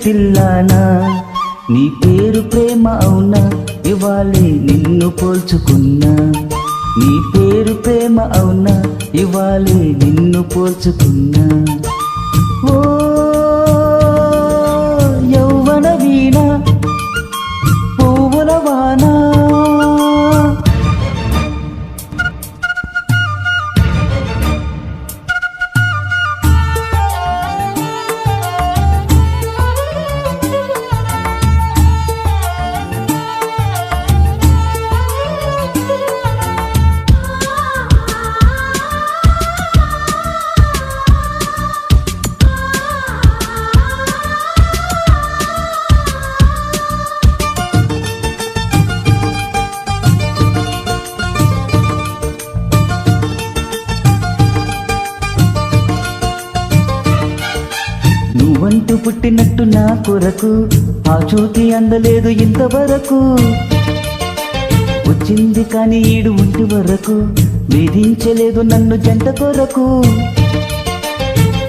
పిల్లానా, నీ పేరు ప్రేమ అవునా, ఇవాళే నిన్ను పోల్చుకున్నా. నీ పేరు ప్రేమ అవునా, ఇవాళే నిన్ను పోల్చుకున్నా. ఓ యౌవన వీణ పువ్వుల వాన, నువ్వంటూ పుట్టినట్టు నా కొరకు ఆ చూతి అందలేదు ఇంతవరకు. వచ్చింది కాని ఈడు ఒంటి వరకు, వేధించలేదు నన్ను జంట కొరకు.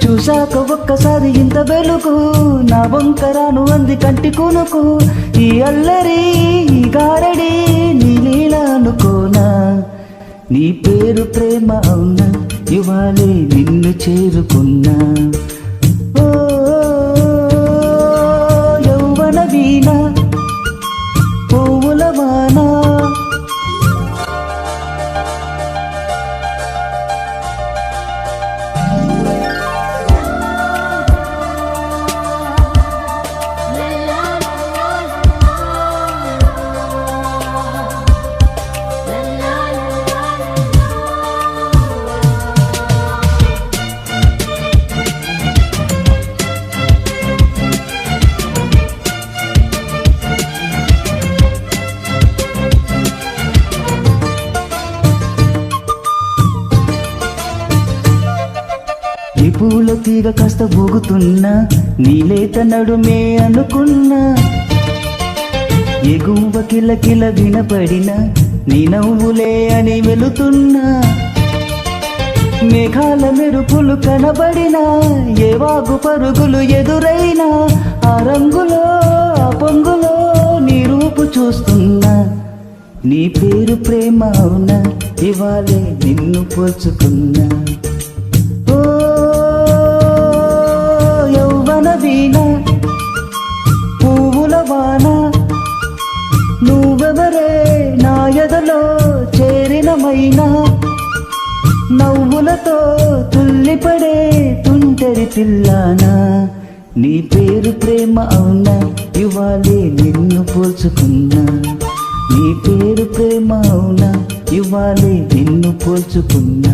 చూశాక ఒక్కసారి ఇంత వెలుగు, నా వంకరాను అంది కంటి కొనుకు. ఈ అల్లరి ఈ గారడి నీ లీల అనుకోనా. నీ పేరు ప్రేమ అవునా, ఇవాళే నిన్ను చేరుకున్నా. వీణ పువ్వుల వాన, ఈ పూల తీగ కాస్త ఊగుతున్నా, నీలేత నడుమే అనుకున్నా. ఎగువ కిలకిల వినపడిన నీ నవ్వులే అని వెళుతున్నా. మేఘాల మెరుపులు కనబడినా, ఏ వాగు పరుగులు ఎదురైనా, ఆ రంగులో ఆ పొంగులో నీ రూపు చూస్తున్నా. నీ పేరు ప్రేమ అవునా, ఇవాళే నిన్ను పోల్చుకున్నా. వీణ పువ్వుల వాన, నువ్వెవరే నా ఎదలో చేరిన మైనా. నవ్వులతో తుల్లిపడే తుంటరి పిల్లానా, నీ పేరు ప్రేమ అవునా, ఇవాళే నిన్ను పోల్చుకున్నా. నీ పేరు ప్రేమ అవునా, ఇవాళే నిన్ను పోల్చుకున్నా.